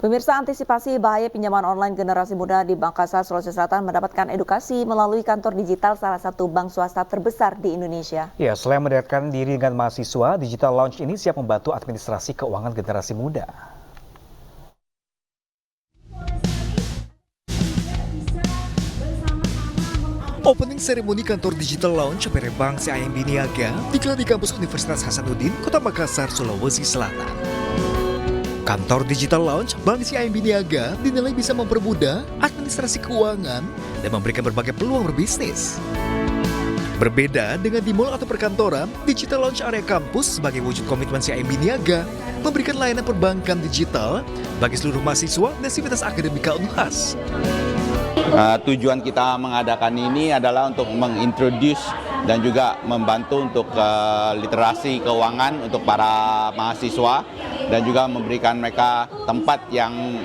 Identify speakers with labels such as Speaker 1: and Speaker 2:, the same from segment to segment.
Speaker 1: Pemirsa, antisipasi bahaya pinjaman online generasi muda di Makassar, Sulawesi Selatan mendapatkan edukasi melalui kantor digital salah satu bank swasta terbesar di Indonesia.
Speaker 2: Ya, selain mendekatkan diri dengan mahasiswa, Digital Lounge ini siap membantu administrasi keuangan generasi muda.
Speaker 3: Opening seremoni kantor Digital Lounge merek Bank CIMB Niaga digelar di kampus Universitas Hasanuddin, Kota Makassar, Sulawesi Selatan. Kantor Digital Lounge Bank CIMB Niaga dinilai bisa mempermudah administrasi keuangan dan memberikan berbagai peluang berbisnis. Berbeda dengan di mal atau perkantoran, Digital Lounge area kampus sebagai wujud komitmen CIMB Niaga memberikan layanan perbankan digital bagi seluruh mahasiswa dan sivitas akademika UNHAS.
Speaker 4: Tujuan kita mengadakan ini adalah untuk mengintroduce dan juga membantu untuk literasi keuangan untuk para mahasiswa dan juga memberikan mereka tempat yang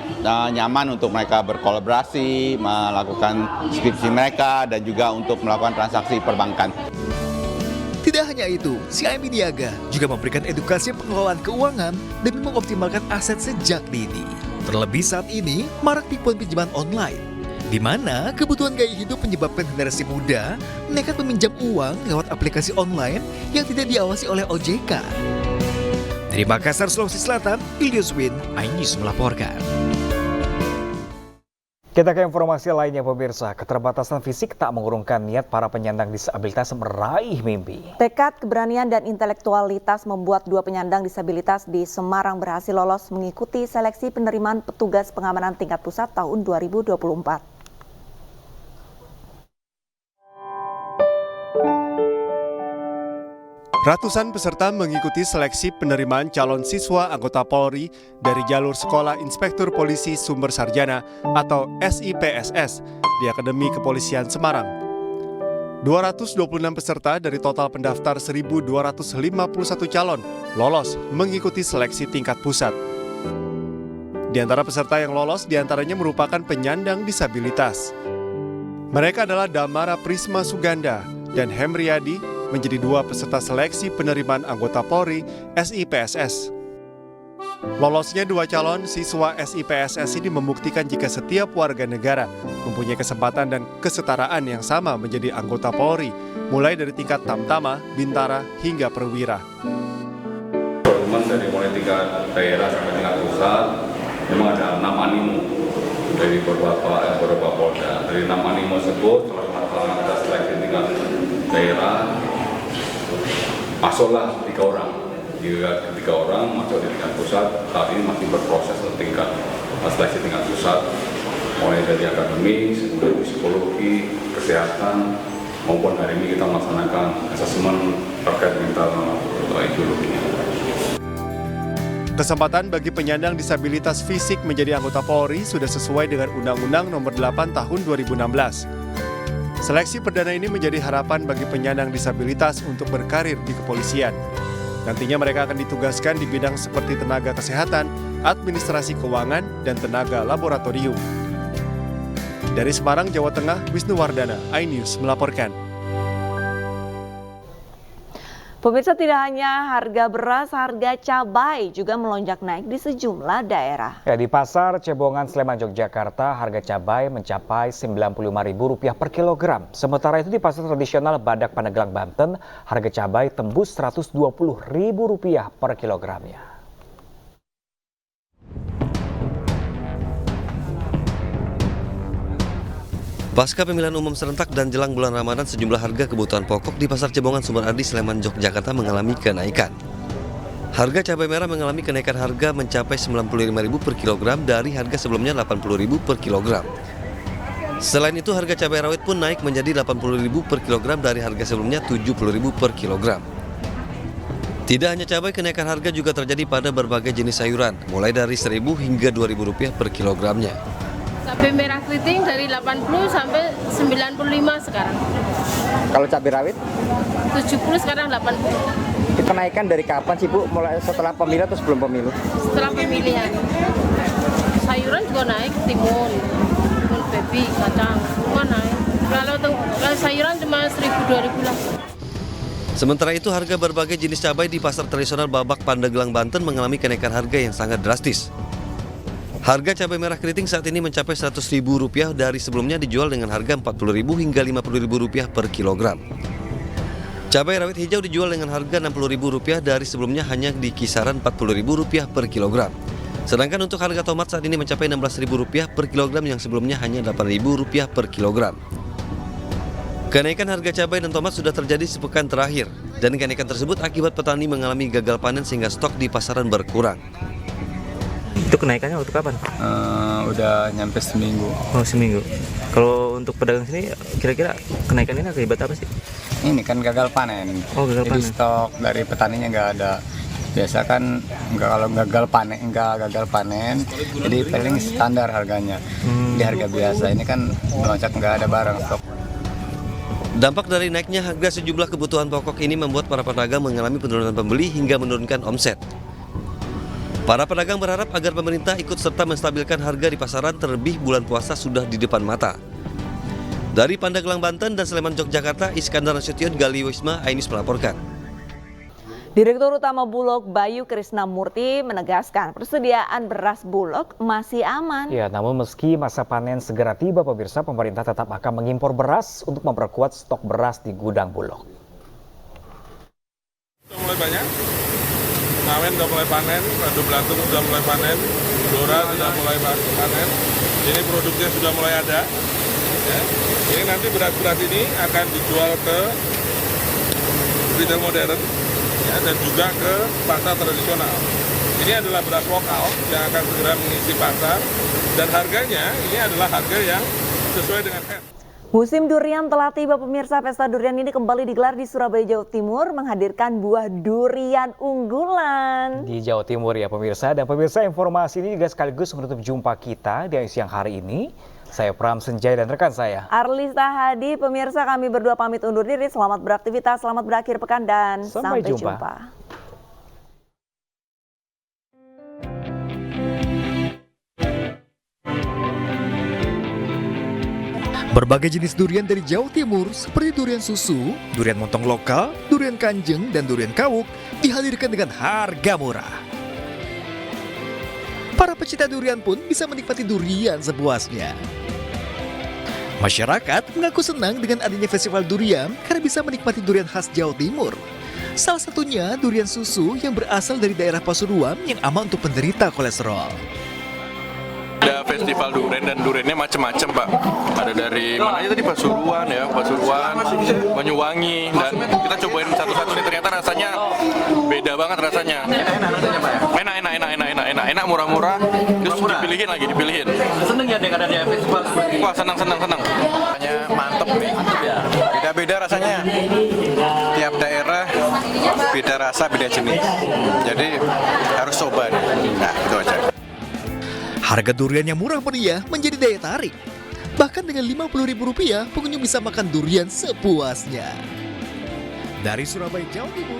Speaker 4: nyaman untuk mereka berkolaborasi, melakukan skripsi mereka dan juga untuk melakukan transaksi perbankan.
Speaker 3: Tidak hanya itu, CIMB Niaga juga memberikan edukasi pengelolaan keuangan demi mengoptimalkan aset sejak dini. Terlebih saat ini, marak tipuan pinjaman online, di mana kebutuhan gaya hidup menyebabkan generasi muda nekat meminjam uang lewat aplikasi online yang tidak diawasi oleh OJK. Dari Makassar, Sulawesi Selatan, Ilyos Win, iNews melaporkan.
Speaker 2: Kita ke informasi lainnya, pemirsa. Keterbatasan fisik tak mengurungkan niat para penyandang disabilitas meraih mimpi.
Speaker 1: Tekad, keberanian, dan intelektualitas membuat dua penyandang disabilitas di Semarang berhasil lolos mengikuti seleksi penerimaan petugas pengamanan tingkat pusat tahun 2024.
Speaker 5: Ratusan peserta mengikuti seleksi penerimaan calon siswa anggota Polri dari jalur Sekolah Inspektur Polisi Sumber Sarjana atau SIPSS di Akademi Kepolisian Semarang. 226 peserta dari total pendaftar 1.251 calon lolos mengikuti seleksi tingkat pusat. Di antara peserta yang lolos diantaranya merupakan penyandang disabilitas. Mereka adalah Damara Prisma Suganda dan Hemriyadi menjadi dua peserta seleksi penerimaan anggota Polri SIPSS. Lolosnya dua calon siswa SIPSS ini membuktikan jika setiap warga negara mempunyai kesempatan dan kesetaraan yang sama menjadi anggota Polri, mulai dari tingkat tamtama, bintara, hingga perwira.
Speaker 6: Teman dari mulai tingkat daerah sampai tingkat pusat, memang ada 6 animo dari beberapa polda. Dari 6 animo tersebut, setelah kita seleksi tingkat daerah, masuklah 3 orang. Jika 3 orang masuk di tingkat pusat, saat ini masih berproses tingkat seleksi tingkat pusat, mulai dari akademis, kemudian psikologi, kesehatan, maupun hari ini kita melaksanakan asesmen terkait mental ideologi.
Speaker 5: Kesempatan bagi penyandang disabilitas fisik menjadi anggota Polri sudah sesuai dengan Undang-Undang Nomor 8 Tahun 2016. Seleksi perdana ini menjadi harapan bagi penyandang disabilitas untuk berkarir di kepolisian. Nantinya mereka akan ditugaskan di bidang seperti tenaga kesehatan, administrasi keuangan, dan tenaga laboratorium. Dari Semarang, Jawa Tengah, Wisnu Wardana, iNews melaporkan.
Speaker 1: Pemirsa, tidak hanya harga beras, harga cabai juga melonjak naik di sejumlah daerah.
Speaker 2: Ya, di pasar Cebongan, Sleman, Yogyakarta, harga cabai mencapai Rp95.000 per kilogram. Sementara itu di pasar tradisional Badak Pandeglang, Banten, harga cabai tembus Rp120.000 per kilogramnya.
Speaker 7: Pasca pemilihan umum serentak dan jelang bulan Ramadan, sejumlah harga kebutuhan pokok di Pasar Cebongan Sumber Adi, Sleman, Yogyakarta mengalami kenaikan. Harga cabai merah mengalami kenaikan harga mencapai Rp95.000 per kilogram dari harga sebelumnya Rp80.000 per kilogram. Selain itu, harga cabai rawit pun naik menjadi Rp80.000 per kilogram dari harga sebelumnya Rp70.000 per kilogram. Tidak hanya cabai, kenaikan harga juga terjadi pada berbagai jenis sayuran, mulai dari Rp1.000 hingga Rp2.000 per kilogramnya.
Speaker 8: Cabai merah keriting dari 80 sampai 95 sekarang.
Speaker 9: Kalau cabai rawit?
Speaker 8: 70 sekarang 80.
Speaker 9: Kenaikan dari kapan sih Bu? Mulai setelah pemilu atau sebelum pemilu?
Speaker 8: Setelah pemilihan. Sayuran juga naik, timun baby, kacang, semua naik. Kalau sayuran cuma 1.000-2.000 lah.
Speaker 7: Sementara itu, harga berbagai jenis cabai di pasar tradisional Babak Pandeglang, Banten mengalami kenaikan harga yang sangat drastis. Harga cabai merah keriting saat ini mencapai Rp100.000 dari sebelumnya dijual dengan harga Rp40.000 hingga Rp50.000 per kilogram. Cabai rawit hijau dijual dengan harga Rp60.000 dari sebelumnya hanya di kisaran Rp40.000 per kilogram. Sedangkan untuk harga tomat saat ini mencapai Rp16.000 per kilogram yang sebelumnya hanya Rp8.000 per kilogram. Kenaikan harga cabai dan tomat sudah terjadi sepekan terakhir, dan kenaikan tersebut akibat petani mengalami gagal panen sehingga stok di pasaran berkurang.
Speaker 10: Itu kenaikannya waktu kapan?
Speaker 11: Udah nyampe seminggu.
Speaker 10: Oh, seminggu. Kalau untuk pedagang sini, kira-kira kenaikan ini akibat apa sih?
Speaker 11: Ini kan gagal panen.
Speaker 10: Oh, gagal
Speaker 11: Jadi
Speaker 10: panen.
Speaker 11: stok dari petaninya nggak ada. Biasa kan kalau gagal panen, jadi paling standar harganya. Di harga biasa ini kan melonjak, nggak ada barang stok.
Speaker 7: Dampak dari naiknya harga sejumlah kebutuhan pokok ini membuat para pedagang mengalami penurunan pembeli hingga menurunkan omset. Para pedagang berharap agar pemerintah ikut serta menstabilkan harga di pasaran, terlebih bulan puasa sudah di depan mata. Dari Pandeglang, Banten dan Sleman, Yogyakarta, Iskandar Nasution, Gali Wisma, Ainus melaporkan.
Speaker 1: Direktur Utama Bulog Bayu Krisnamurti menegaskan persediaan beras Bulog masih aman.
Speaker 2: Ya, namun meski masa panen segera tiba, pemirsa, pemerintah tetap akan mengimpor beras untuk memperkuat stok beras di gudang Bulog.
Speaker 12: Sudah mulai banyak, Ngawen sudah mulai panen, Radu Belatung sudah mulai panen, Blora sudah mulai panen, ini produknya sudah mulai ada. Ya. Ini nanti beras-beras ini akan dijual ke retail modern, ya, dan juga ke pasar tradisional. Ini adalah beras lokal yang akan segera mengisi pasar, dan harganya ini adalah harga yang sesuai dengan
Speaker 1: Musim durian telah tiba, pemirsa. Pesta durian ini kembali digelar di Surabaya, Jawa Timur, menghadirkan buah durian unggulan.
Speaker 2: Di Jawa Timur ya pemirsa, dan pemirsa informasi ini juga sekaligus menutup jumpa kita di siang hari ini. Saya Pram Senjaya dan rekan saya
Speaker 1: Arlista Hadi. Pemirsa, kami berdua pamit undur diri. Selamat beraktivitas, selamat berakhir pekan, dan sampai jumpa.
Speaker 3: Berbagai jenis durian dari Jawa Timur seperti durian susu, durian montong lokal, durian kanjeng, dan durian kawuk dihadirkan dengan harga murah. Para pecinta durian pun bisa menikmati durian sepuasnya. Masyarakat mengaku senang dengan adanya festival durian karena bisa menikmati durian khas Jawa Timur. Salah satunya durian susu yang berasal dari daerah Pasuruan yang aman untuk penderita kolesterol.
Speaker 13: Ada festival durian dan duriannya macam-macam, Pak. Ada dari mana aja tadi, Pasuruan, Banyuwangi, dan kita cobain satu-satu nih, ternyata rasanya beda banget rasanya. Enak, murah-murah, terus dipilihin.
Speaker 9: Seneng ya dengan adanya festival seperti ini?
Speaker 13: Wah, senang. Rasanya mantep nih. Beda-beda rasanya. Tiap daerah beda rasa, beda jenis. Jadi harus coba nih. Nah, itu aja.
Speaker 3: Harga durian yang murah meriah menjadi daya tarik. Bahkan dengan Rp50.000, pengunjung bisa makan durian sepuasnya. Dari Surabaya, Jawa Timur,